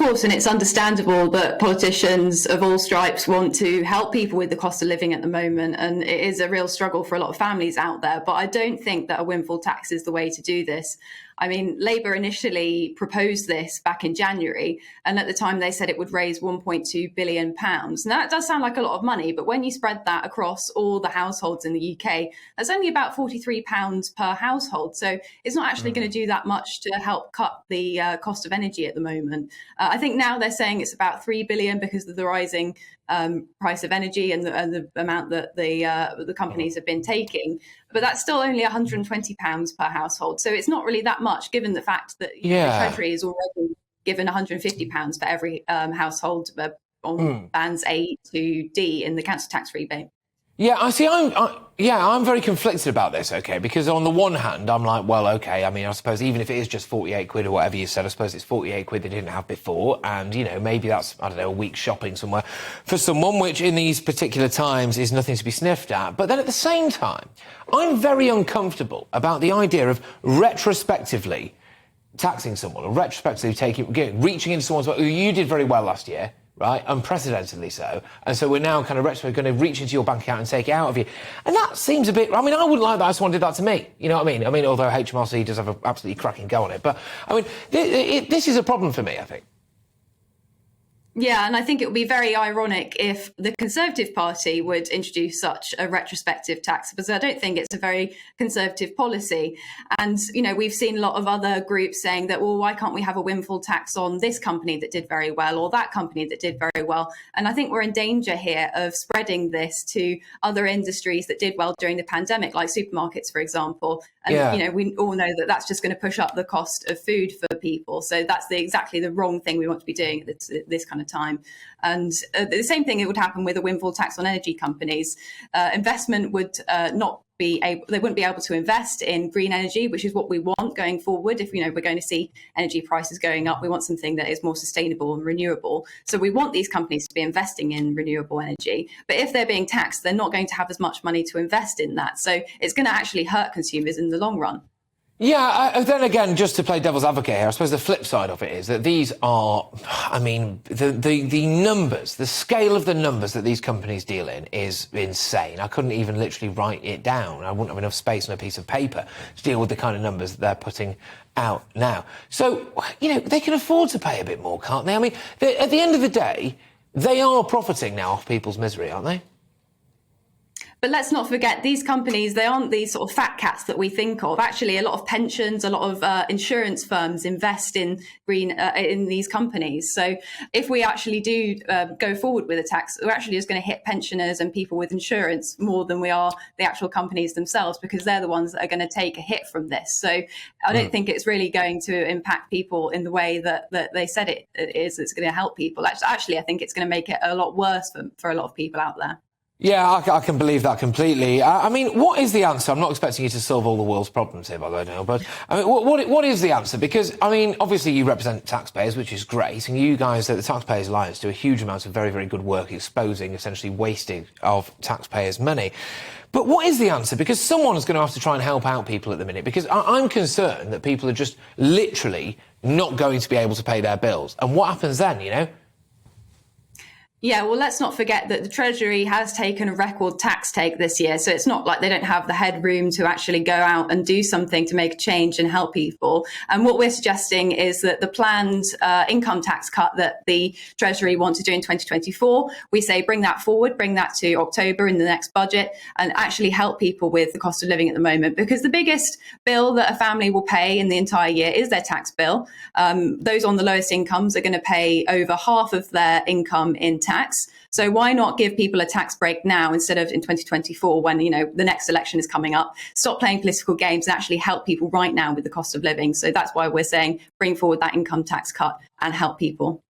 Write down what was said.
course, and it's understandable that politicians of all stripes want to help people with the cost of living at the moment, and it is a real struggle for a lot of families out there. But I don't think that a windfall tax is the way to do this. I mean, Labour initially proposed this back in January, and at the time they said it would raise £1.2 billion. Now, that does sound like a lot of money, but when you spread that across all the households in the UK, that's only about £43 per household. So it's not actually going to do that much to help cut the cost of energy at the moment. I think now they're saying it's about £3 billion because of the rising price of energy and the amount that the companies have been taking. But that's still only £120 per household. So it's not really that much, given the fact that the Treasury is already given £150 for every household on bands A to D in the council tax rebate. Yeah, I see. I'm very conflicted about this, okay, because on the one hand, I'm like, well, okay, I mean, I suppose even if it is just 48 quid or whatever you said, I suppose it's 48 quid they didn't have before. And, you know, maybe that's, I don't know, a week's shopping somewhere for someone, which in these particular times is nothing to be sniffed at. But then at the same time, I'm very uncomfortable about the idea of retrospectively taxing someone or retrospectively reaching into someone's, you did very well last year. Right, unprecedentedly so, and so we're now kind of going to reach into your bank account and take it out of you, and that seems a bit. I mean, I wouldn't like that if someone did that to me. You know what I mean? I mean, although HMRC does have an absolutely cracking go on it, but I mean, this is a problem for me, I think. Yeah, and I think it would be very ironic if the Conservative Party would introduce such a retrospective tax, because I don't think it's a very Conservative policy. And, you know, we've seen a lot of other groups saying that, well, why can't we have a windfall tax on this company that did very well or that company that did very well? And I think we're in danger here of spreading this to other industries that did well during the pandemic, like supermarkets, for example. And, you know, we all know that that's just going to push up the cost of food for people. So that's exactly the wrong thing we want to be doing at this kind of time. And the same thing, it would happen with a windfall tax on energy companies. Investment would they wouldn't be able to invest in green energy, which is what we want going forward. If, you know, we're going to see energy prices going up, we want something that is more sustainable and renewable. So we want these companies to be investing in renewable energy. But if they're being taxed, they're not going to have as much money to invest in that. So it's going to actually hurt consumers in the long run. Yeah, then again, just to play devil's advocate here, I suppose the flip side of it is that these are, I mean, the numbers, the scale of the numbers that these companies deal in is insane. I couldn't even literally write it down. I wouldn't have enough space on a piece of paper to deal with the kind of numbers that they're putting out now. So, you know, they can afford to pay a bit more, can't they? I mean, at the end of the day, they are profiting now off people's misery, aren't they? But let's not forget, these companies, they aren't these sort of fat cats that we think of. Actually, a lot of pensions, a lot of insurance firms invest in in these companies. So if we actually do go forward with a tax, we're actually just going to hit pensioners and people with insurance more than we are the actual companies themselves, because they're the ones that are going to take a hit from this. So I don't think it's really going to impact people in the way that they said it is. It's going to help people. Actually, I think it's going to make it a lot worse for a lot of people out there. Yeah, I can believe that completely. I mean, what is the answer? I'm not expecting you to solve all the world's problems here, by the way, Danielle, but I mean, what is the answer? Because, I mean, obviously you represent taxpayers, which is great, and you guys at the Taxpayers Alliance do a huge amount of very, very good work exposing essentially wasting of taxpayers' money. But what is the answer? Because someone's going to have to try and help out people at the minute, because I'm concerned that people are just literally not going to be able to pay their bills. And what happens then, you know? Yeah, well, let's not forget that the Treasury has taken a record tax take this year. So it's not like they don't have the headroom to actually go out and do something to make a change and help people. And what we're suggesting is that the planned income tax cut that the Treasury want to do in 2024, we say bring that forward, bring that to October in the next budget, and actually help people with the cost of living at the moment. Because the biggest bill that a family will pay in the entire year is their tax bill. Those on the lowest incomes are going to pay over half of their income in tax. So why not give people a tax break now instead of in 2024 when, you know, the next election is coming up? Stop playing political games and actually help people right now with the cost of living. So that's why we're saying bring forward that income tax cut and help people.